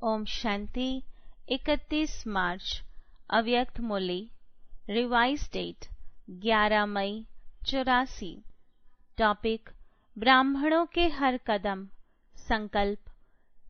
ओम शांति। 31 मार्च अव्यक्त मुरली। Revise date 11 मई 84। Topic ब्राह्मणों के हर कदम संकल्प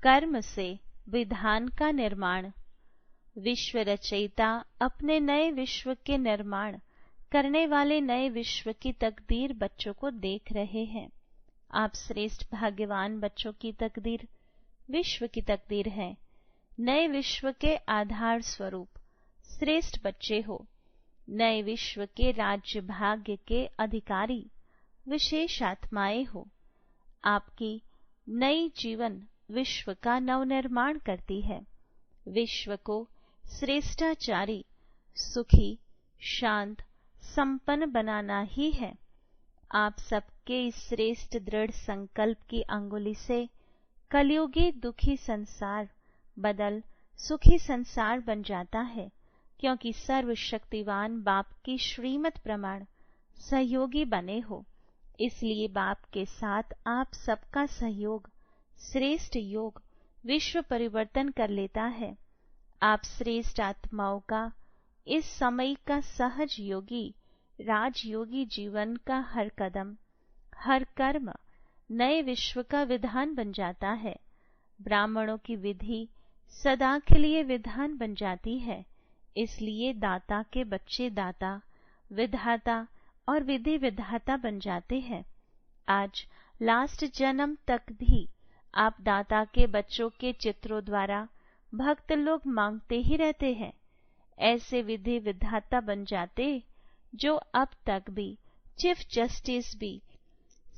कर्म से विधान का निर्माण। विश्व रचयिता अपने नए विश्व के निर्माण करने वाले नए विश्व की तकदीर बच्चों को देख रहे हैं। आप श्रेष्ठ भाग्यवान बच्चों की तकदीर विश्व की तकदीर है। नए विश्व के आधार स्वरूप श्रेष्ठ बच्चे हो। नए विश्व के राज्य भाग्य के अधिकारी विशेष आत्माएं हो। आपकी नई जीवन विश्व का नवनिर्माण करती है। विश्व को श्रेष्ठाचारी सुखी शांत संपन्न बनाना ही है। आप सबके इस श्रेष्ठ दृढ़ संकल्प की अंगुली से कलयुगी दुखी संसार बदल सुखी संसार बन जाता है, क्योंकि सर्वशक्तिवान बाप की श्रीमत प्रमाण सहयोगी बने हो। इसलिए बाप के साथ आप सबका सहयोग श्रेष्ठ योग विश्व परिवर्तन कर लेता है। आप श्रेष्ठ आत्माओं का इस समय का सहज योगी राजयोगी जीवन का हर कदम हर कर्म नए विश्व का विधान बन जाता है। ब्राह्मणों की विधि सदा के लिए विधान बन जाती है। इसलिए दाता के बच्चे दाता विधाता और विधि विधाता बन जाते हैं। आज लास्ट जन्म तक भी आप दाता के बच्चों के चित्रों द्वारा भक्त लोग मांगते ही रहते हैं। ऐसे विधि विधाता बन जाते जो अब तक भी चीफ जस्टिस भी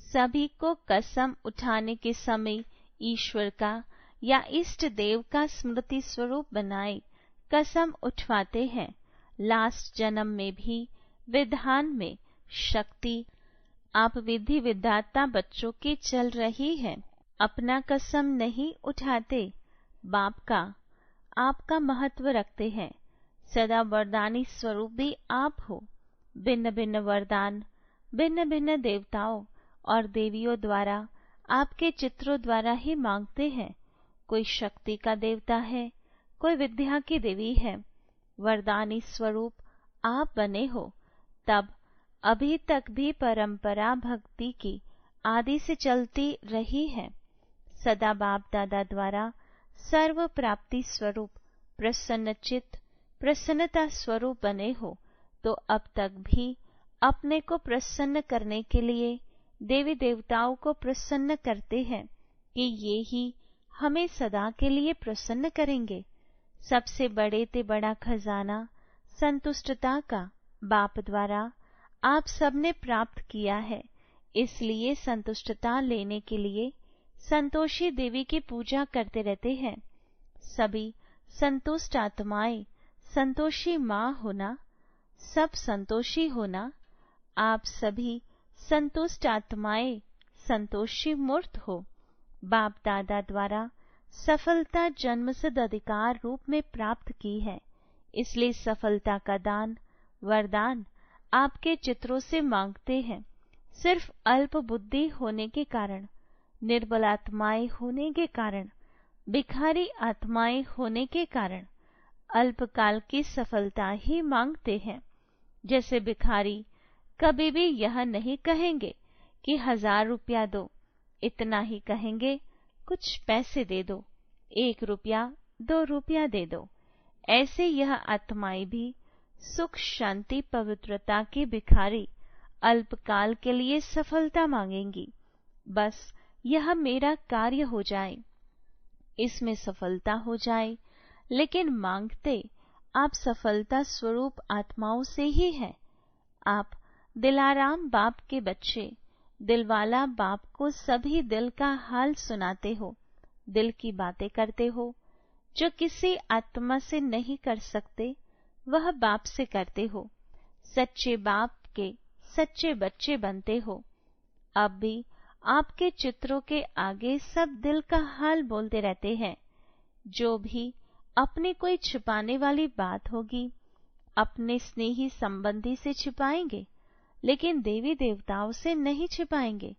सभी को कसम उठाने के समय ईश्वर का या इष्ट देव का स्मृति स्वरूप बनाए कसम उठवाते हैं। लास्ट जन्म में भी विधान में शक्ति आप विधि विधाता बच्चों की चल रही है। अपना कसम नहीं उठाते, बाप का आपका महत्व रखते हैं। सदा वरदानी स्वरूप भी आप हो। भिन्न भिन्न वरदान भिन्न भिन्न देवताओं और देवियों द्वारा आपके चित्रों द्वारा ही मांगते हैं। कोई शक्ति का देवता है, कोई विद्या की देवी है। वरदानी स्वरूप आप बने हो। तब अभी तक भी परंपरा भक्ति की आदि से चलती रही है। सदा बाप दादा द्वारा सर्व प्राप्ति स्वरूप प्रसन्न चित्त प्रसन्नता स्वरूप बने हो। तो अब तक भी अपने को प्रसन्न करने के लिए देवी देवताओं को प्रसन्न करते हैं कि ये ही हमें सदा के लिए प्रसन्न करेंगे। सबसे बड़े ते बड़ा खजाना संतुष्टता का बाप द्वारा आप सबने प्राप्त किया है। इसलिए संतुष्टता लेने के लिए संतोषी देवी की पूजा करते रहते हैं। सभी संतुष्ट आत्माएं संतोषी माँ होना सब संतोषी होना। आप सभी संतुष्ट आत्माएं संतोषी मूर्त हो। बाप दादा द्वारा सफलता जन्मसिद्ध अधिकार रूप में प्राप्त की है। इसलिए सफलता का दान वरदान आपके चित्रों से मांगते हैं। सिर्फ अल्प बुद्धि होने के कारण निर्बल आत्माएं होने के कारण भिखारी आत्माएं होने के कारण अल्पकाल की सफलता ही मांगते हैं। जैसे भिखारी कभी भी यह नहीं कहेंगे कि 1000 रुपया दो, इतना ही कहेंगे कुछ पैसे दे दो, 1 रुपया 2 रुपया दे दो। ऐसे यह आत्माएं भी सुख शांति पवित्रता की भिखारी अल्पकाल के लिए सफलता मांगेंगी। बस यह मेरा कार्य हो जाए, इसमें सफलता हो जाए। लेकिन मांगते आप सफलता स्वरूप आत्माओं से ही है। आप दिलाराम बाप के बच्चे दिलवाला बाप को सभी दिल का हाल सुनाते हो, दिल की बातें करते हो। जो किसी आत्मा से नहीं कर सकते वह बाप से करते हो। सच्चे बाप के सच्चे बच्चे बनते हो। अब भी आपके चित्रों के आगे सब दिल का हाल बोलते रहते हैं। जो भी अपनी कोई छिपाने वाली बात होगी अपने स्नेही संबंधी से छिपाएंगे, लेकिन देवी देवताओं से नहीं छिपाएंगे।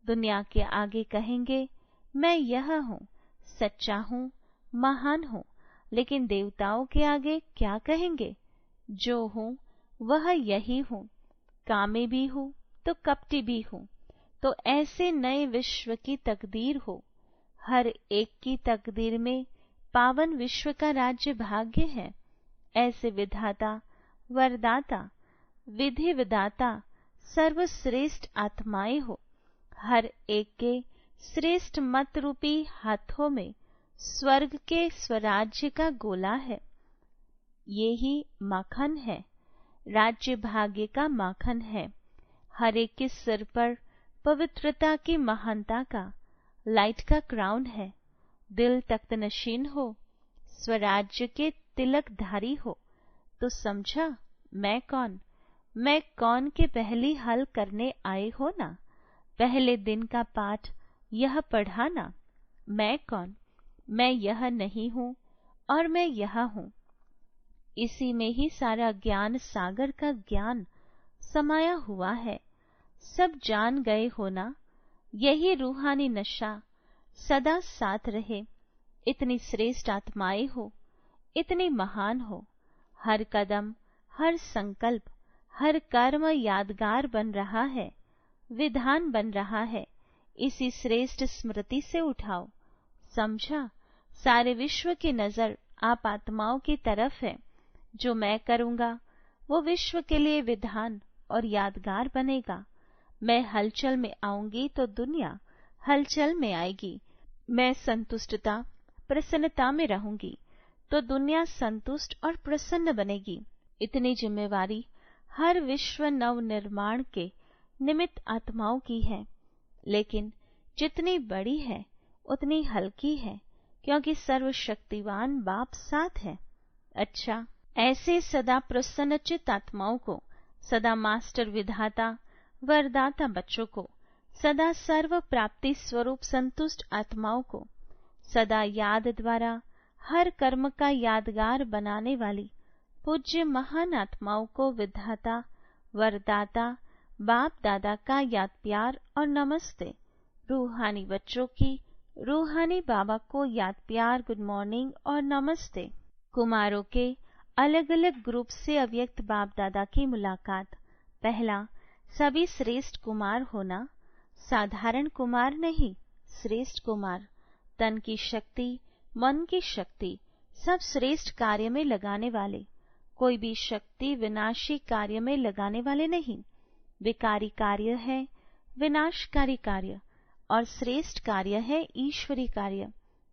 दुनिया के आगे कहेंगे मैं यह हूँ, सच्चा हूँ, महान हूँ, लेकिन देवताओं के आगे क्या कहेंगे? जो हूँ वह यही हूँ, कामी भी हूँ तो कपटी भी हूँ। तो ऐसे नए विश्व की तकदीर हो। हर एक की तकदीर में पावन विश्व का राज्य भाग्य है। ऐसे विधाता, वरदाता, विधि विदाता, सर्वश्रेष्ठ आत्माएं हो। हर एक के श्रेष्ठ मत रूपी हाथों में स्वर्ग के स्वराज्य का गोला है। ये ही माखन है, राज्य भाग्य का माखन है। हर एक के सिर पर पवित्रता की महानता का लाइट का क्राउन है। दिल तख्त नशीन हो, स्वराज्य के तिलकधारी हो। तो समझा मैं कौन? मैं कौन के पहली हल करने आए हो ना। पहले दिन का पाठ यह पढ़ाना। मैं कौन? मैं यह नहीं हूँ और मैं यह हूँ। इसी में ही सारा ज्ञान सागर का ज्ञान समाया हुआ है। सब जान गए हो ना। यही रूहानी नशा सदा साथ रहे। इतनी श्रेष्ठ आत्माएं हो, इतनी महान हो। हर कदम, हर संकल्प, हर कर्म यादगार बन रहा है, विधान बन रहा है। इसी श्रेष्ठ स्मृति से उठाओ। समझा, सारे विश्व की नजर आप आत्माओं की तरफ है। जो मैं करूँगा वो विश्व के लिए विधान और यादगार बनेगा। मैं हलचल में आऊंगी तो दुनिया हलचल में आएगी। मैं संतुष्टता, प्रसन्नता में रहूंगी तो दुनिया संतुष्ट और प्रसन्न बनेगी। इतनी जिम्मेवारी हर विश्व नव निर्माण के निमित्त आत्माओं की है, लेकिन जितनी बड़ी है उतनी हल्की है, क्योंकि सर्वशक्तिवान बाप साथ है। अच्छा, ऐसे सदा प्रसन्नचित आत्माओं को, सदा मास्टर विधाता वरदाता बच्चों को, सदा सर्व प्राप्ति स्वरूप संतुष्ट आत्माओं को, सदा याद द्वारा हर कर्म का यादगार बनाने वाली पूज्य महान आत्माओं को विधाता वरदाता बाप दादा का याद प्यार और नमस्ते। रूहानी बच्चों की रूहानी बाबा को याद प्यार गुड मॉर्निंग और नमस्ते। कुमारों के अलग अलग ग्रुप से अव्यक्त बाप दादा की मुलाकात। पहला, सभी श्रेष्ठ कुमार होना। साधारण कुमार नहीं, श्रेष्ठ कुमार। तन की शक्ति, मन की शक्ति सब श्रेष्ठ कार्य में लगाने वाले। कोई भी शक्ति विनाशी कार्य में लगाने वाले नहीं। विकारी कार्य है विनाशकारी कार्य, और श्रेष्ठ कार्य है ईश्वरी कार्य।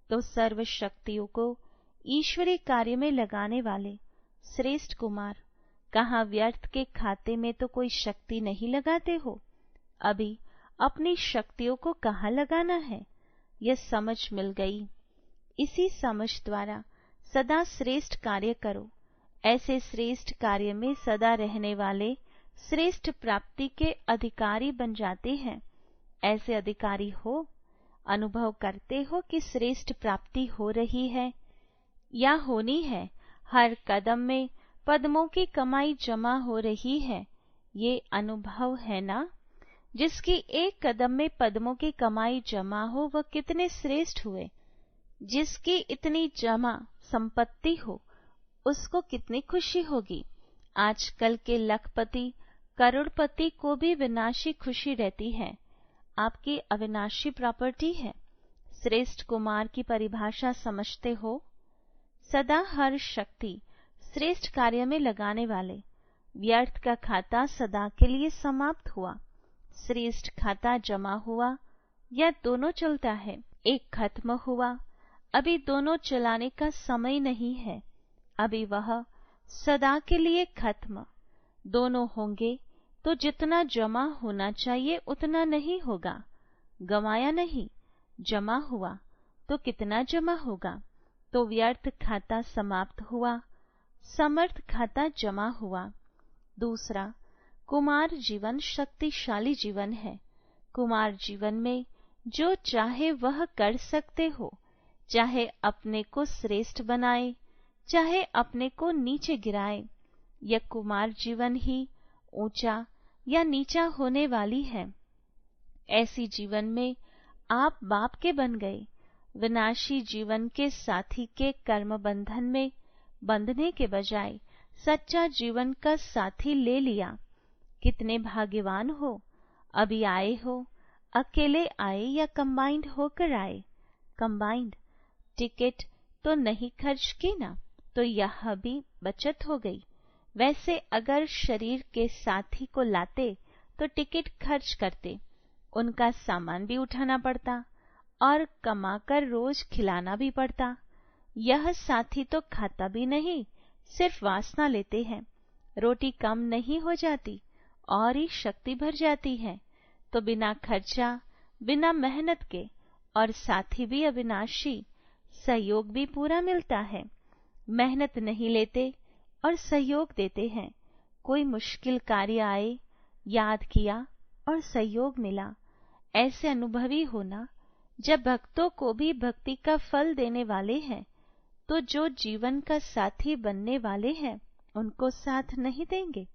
तो सर्व शक्तियों को ईश्वरी कार्य में लगाने वाले श्रेष्ठ कुमार। कहाँ व्यर्थ के खाते में तो कोई शक्ति नहीं लगाते हो। अभी अपनी शक्तियों को कहाँ लगाना है, यह समझ मिल गई। इसी समझ द्वारा सदा श्रेष्ठ कार्य करो। ऐसे श्रेष्ठ कार्य में सदा रहने वाले श्रेष्ठ प्राप्ति के अधिकारी बन जाते हैं। ऐसे अधिकारी हो, अनुभव करते हो कि श्रेष्ठ प्राप्ति हो रही है या होनी है। हर कदम में पद्मों की कमाई जमा हो रही है, ये अनुभव है ना। जिसकी एक कदम में पद्मों की कमाई जमा हो वह कितने श्रेष्ठ हुए। जिसकी इतनी जमा संपत्ति हो उसको कितनी खुशी होगी। आजकल के लखपति करोड़पति को भी विनाशी खुशी रहती है। आपकी अविनाशी प्रॉपर्टी है। श्रेष्ठ कुमार की परिभाषा समझते हो। सदा हर शक्ति श्रेष्ठ कार्य में लगाने वाले। व्यर्थ का खाता सदा के लिए समाप्त हुआ। श्रेष्ठ खाता जमा हुआ या दोनों चलता है। एक खत्म हुआ, अभी दोनों चलाने का समय नहीं है। अभी वह सदा के लिए खत्म। दोनों होंगे तो जितना जमा होना चाहिए उतना नहीं होगा। गंवाया नहीं, जमा हुआ तो कितना जमा होगा। तो व्यर्थ खाता समाप्त हुआ, समर्थ खाता जमा हुआ। दूसरा, कुमार जीवन शक्तिशाली जीवन है। कुमार जीवन में जो चाहे वह कर सकते हो। चाहे अपने को श्रेष्ठ बनाए, चाहे अपने को नीचे गिराए। यह कुमार जीवन ही ऊंचा या नीचा होने वाली है। ऐसी जीवन में आप बाप के बन गए। विनाशी जीवन के साथी के कर्म बंधन में बंधने के बजाय सच्चा जीवन का साथी ले लिया। कितने भाग्यवान हो। अभी आए हो, अकेले आए या कंबाइंड होकर आए। कंबाइंड टिकट तो नहीं खर्च की ना, तो यह भी बचत हो गई। वैसे अगर शरीर के साथी को लाते तो टिकट खर्च करते, उनका सामान भी उठाना पड़ता और कमाकर रोज खिलाना भी पड़ता। यह साथी तो खाता भी नहीं, सिर्फ वासना लेते हैं। रोटी कम नहीं हो जाती और ही शक्ति भर जाती है। तो बिना खर्चा, बिना मेहनत के, और साथी भी अविनाशी, सहयोग भी पूरा मिलता है। मेहनत नहीं लेते और सहयोग देते हैं। कोई मुश्किल कार्य आए, याद किया और सहयोग मिला। ऐसे अनुभवी होना जब भक्तों को भी भक्ति का फल देने वाले हैं, तो जो जीवन का साथी बनने वाले हैं उनको साथ नहीं देंगे।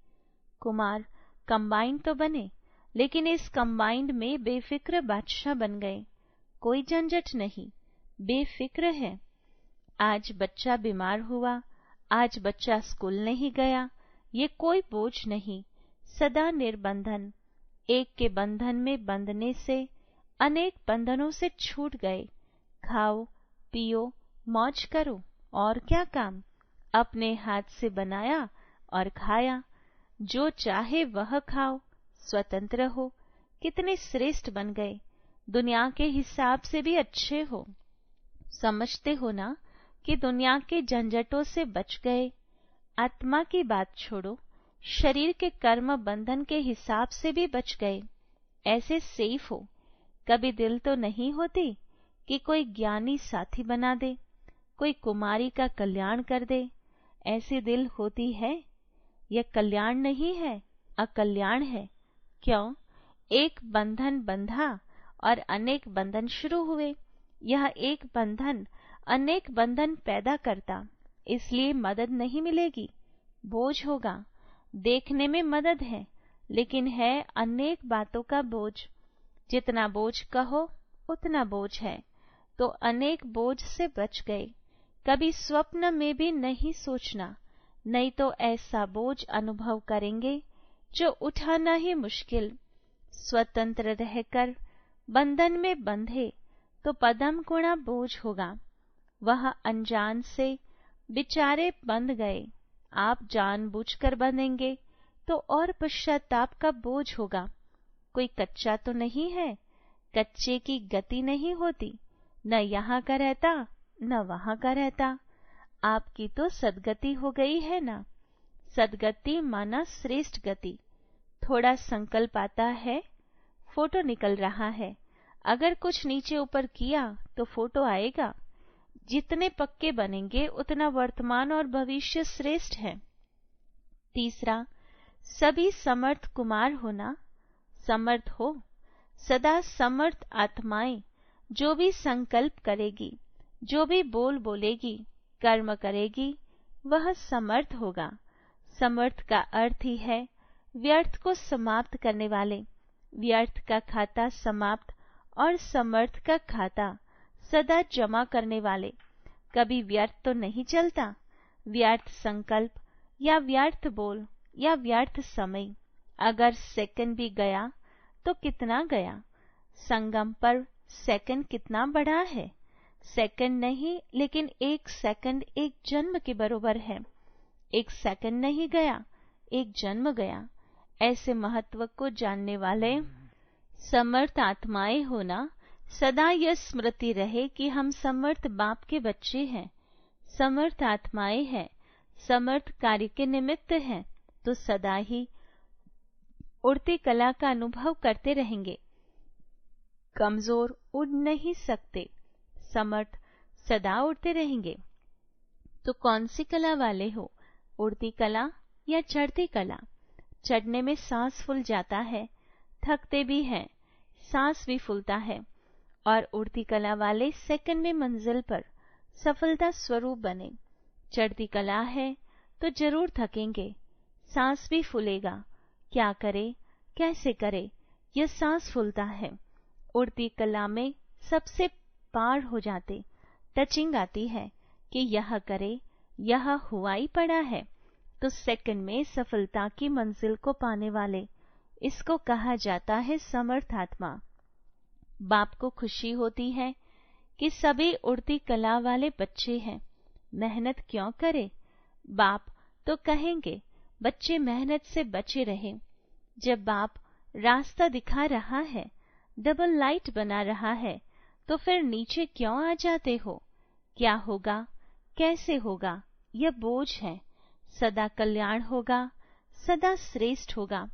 कुमार कंबाइंड तो बने, लेकिन इस कंबाइंड में बेफिक्र बादशाह बन गए। कोई झंझट नहीं, बेफिक्र है। आज बच्चा बीमार हुआ, आज बच्चा स्कूल नहीं गया, ये कोई बोझ नहीं। सदा निर्बंधन। एक के बंधन में बंधने से अनेक बंधनों से छूट गए। खाओ पियो मौज करो, और क्या काम। अपने हाथ से बनाया और खाया, जो चाहे वह खाओ, स्वतंत्र हो। कितने श्रेष्ठ बन गए, दुनिया के हिसाब से भी अच्छे हो। समझते हो ना कि दुनिया के झंझटों से बच गए। आत्मा की बात छोड़ो, शरीर के कर्म बंधन के हिसाब से भी बच गए। ऐसे सेफ हो। कभी दिल तो नहीं होती कि कोई ज्ञानी साथी बना दे, कोई कुमारी का कल्याण कर दे। ऐसी दिल होती है। यह कल्याण नहीं है, अकल्याण है। क्यों? एक बंधन बंधा और अनेक बंधन शुरू हुए। यह एक बंधन अनेक बंधन पैदा करता, इसलिए मदद नहीं मिलेगी, बोझ होगा। देखने में मदद है, लेकिन है अनेक बातों का बोझ। जितना बोझ कहो उतना बोझ है। तो अनेक बोझ से बच गए। कभी स्वप्न में भी नहीं सोचना, नहीं तो ऐसा बोझ अनुभव करेंगे जो उठाना ही मुश्किल। स्वतंत्र रहकर बंधन में बंधे तो पदम गुणा बोझ होगा। वह अनजान से बेचारे बंध गए। आप जानबूझकर बंधेंगे तो और पश्चाताप का बोझ होगा। कोई कच्चा तो नहीं है, कच्चे की गति नहीं होती, न यहाँ का रहता न वहाँ का रहता। आपकी तो सदगति हो गई है ना। सदगति माना श्रेष्ठ गति। थोड़ा संकल्प आता है, फोटो निकल रहा है। अगर कुछ नीचे ऊपर किया तो फोटो आएगा। जितने पक्के बनेंगे उतना वर्तमान और भविष्य श्रेष्ठ है। तीसरा, सभी समर्थ कुमार होना। समर्थ हो, सदा समर्थ आत्माएं जो भी संकल्प करेगी, जो भी बोलेगी, कर्म करेगी, वह समर्थ होगा। समर्थ का अर्थ ही है व्यर्थ को समाप्त करने वाले। व्यर्थ का खाता समाप्त और समर्थ का खाता सदा जमा करने वाले। कभी व्यर्थ तो नहीं चलता। व्यर्थ संकल्प या व्यर्थ बोल या व्यर्थ समय, अगर सेकंड भी गया तो कितना गया। संगम पर सेकंड कितना बड़ा है। सेकंड नहीं, लेकिन एक सेकंड एक जन्म के बराबर है। एक सेकंड नहीं गया, एक जन्म गया। ऐसे महत्व को जानने वाले समर्थ आत्माएं होना। सदा यह स्मृति रहे कि हम समर्थ बाप के बच्चे हैं, समर्थ आत्माएं हैं, समर्थ कार्य के निमित्त हैं, तो सदा ही उड़ती कला का अनुभव करते रहेंगे। कमजोर उड़ नहीं सकते, समर्थ सदा उड़ते रहेंगे। तो कौन सी कला वाले हो, उड़ती कला या चढ़ती कला? चढ़ने में सांस फूल जाता है, थकते भी हैं, सांस भी फूलता है। और उड़ती कला वाले सेकंड में मंजिल पर सफलता स्वरूप बने। चढ़ती कला है तो जरूर थकेंगे, सांस भी फूलेगा। क्या करे, कैसे करे, यह सांस फूलता है। उड़ती कला में सबसे पार हो जाते। टचिंग आती है कि यह करे, यह हुआ ही पड़ा है, तो सेकंड में सफलता की मंजिल को पाने वाले, इसको कहा जाता है समर्थ आत्मा। बाप को खुशी होती है कि सभी उड़ती कला वाले बच्चे हैं, मेहनत क्यों करे। बाप तो कहेंगे बच्चे मेहनत से बचे रहे। जब बाप रास्ता दिखा रहा है, डबल लाइट बना रहा है, तो फिर नीचे क्यों आ जाते हो। क्या होगा, कैसे होगा, यह बोझ है। सदा कल्याण होगा, सदा श्रेष्ठ होगा,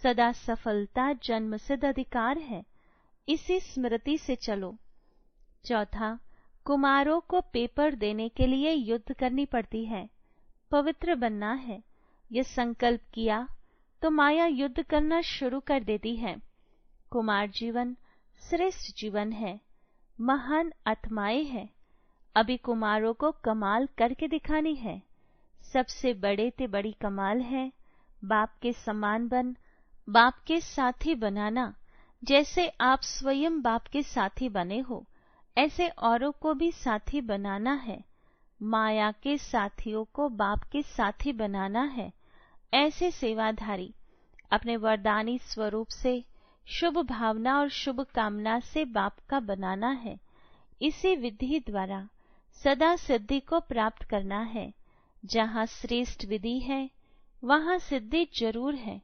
सदा सफलता जन्मसिद्ध अधिकार है। इसी स्मृति से चलो। चौथा, कुमारों को पेपर देने के लिए युद्ध करनी पड़ती है, पवित्र बनना है। यह संकल्प किया तो माया युद्ध करना शुरू कर देती है। कुमार जीवन श्रेष्ठ जीवन है, महान आत्माएं है। अभी कुमारों को कमाल करके दिखानी है। सबसे बड़े ते बड़ी कमाल है बाप के समान बन, बाप के साथी बनाना। जैसे आप स्वयं बाप के साथी बने हो, ऐसे औरों को भी साथी बनाना है। माया के साथियों को बाप के साथी बनाना है। ऐसे सेवाधारी अपने वरदानी स्वरूप से, शुभ भावना और शुभ कामना से बाप का बनाना है। इसी विधि द्वारा सदा सिद्धि को प्राप्त करना है। जहाँ श्रेष्ठ विधि है, वहाँ सिद्धि जरूर है।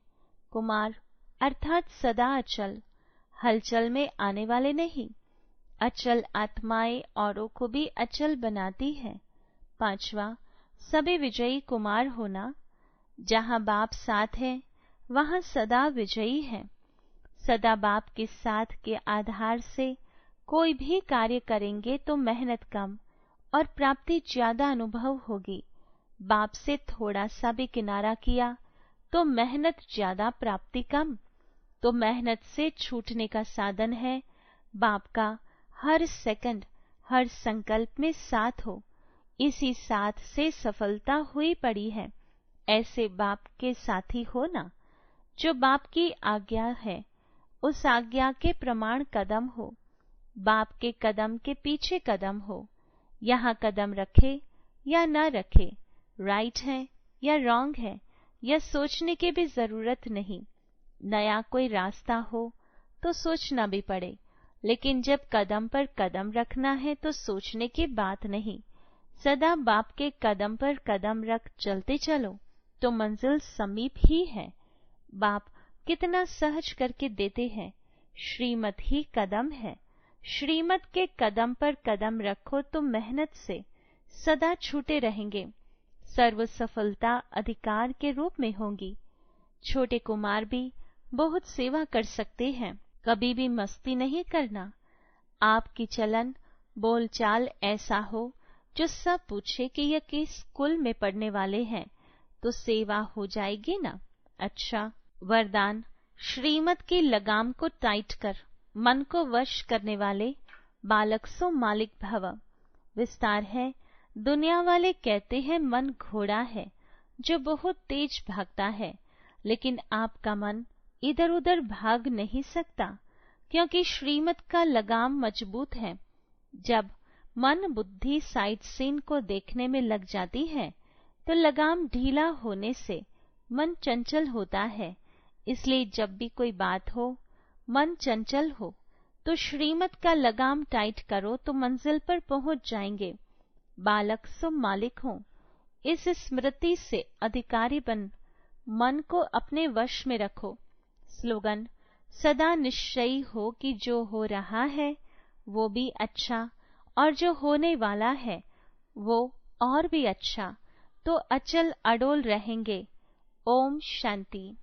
कुमार अर्थात सदा अचल, हलचल में आने वाले नहीं। अचल आत्माएं औरों को भी अचल बनाती है। पांचवा, सभी विजयी कुमार होना। जहाँ बाप साथ है, वहाँ सदा विजयी है। सदा बाप के साथ के आधार से कोई भी कार्य करेंगे तो मेहनत कम और प्राप्ति ज्यादा अनुभव होगी। बाप से थोड़ा सा भी किनारा किया तो मेहनत ज्यादा, प्राप्ति कम। तो मेहनत से छूटने का साधन है बाप का हर सेकंड, हर संकल्प में साथ हो। इसी साथ से सफलता हुई पड़ी है। ऐसे बाप के साथी हो ना। जो बाप की आज्ञा है, उस आज्ञा के प्रमाण कदम हो। बाप के कदम के पीछे कदम हो। यहाँ कदम रखे या न रखे, राइट है या रॉन्ग है, यह सोचने की भी जरूरत नहीं। नया कोई रास्ता हो तो सोचना भी पड़े, लेकिन जब कदम पर कदम रखना है तो सोचने की बात नहीं। सदा बाप के कदम पर कदम रख चलते चलो तो मंजिल समीप ही है। बाप कितना सहज करके देते हैं। श्रीमत ही कदम है। श्रीमत के कदम पर कदम रखो तो मेहनत से सदा छूटे रहेंगे। सर्व सफलता अधिकार के रूप में होंगी। छोटे कुमार भी बहुत सेवा कर सकते हैं। कभी भी मस्ती नहीं करना। आपकी चलन बोलचाल ऐसा हो जो सब पूछे कि यह किस स्कूल में पढ़ने वाले हैं, तो सेवा हो जाएगी ना। अच्छा, वरदान, श्रीमत की लगाम को टाइट कर मन को वश करने वाले बालक सो मालिक भव। विस्तार है, दुनिया वाले कहते हैं मन घोड़ा है जो बहुत तेज भागता है, लेकिन आपका मन इधर उधर भाग नहीं सकता, क्योंकि श्रीमत का लगाम मजबूत है। जब मन बुद्धि साइट सीन को देखने में लग जाती है तो लगाम ढीला होने से मन चंचल होता है। इसलिए जब भी कोई बात हो, मन चंचल हो, तो श्रीमत का लगाम टाइट करो तो मंजिल पर पहुंच जाएंगे। बालक सो मालिक हो, इस स्मृति से अधिकारी बन मन को अपने वश में रखो। स्लोगन, सदा निश्चयी हो कि जो हो रहा है वो भी अच्छा, और जो होने वाला है वो और भी अच्छा, तो अचल अडोल रहेंगे। ओम शांति।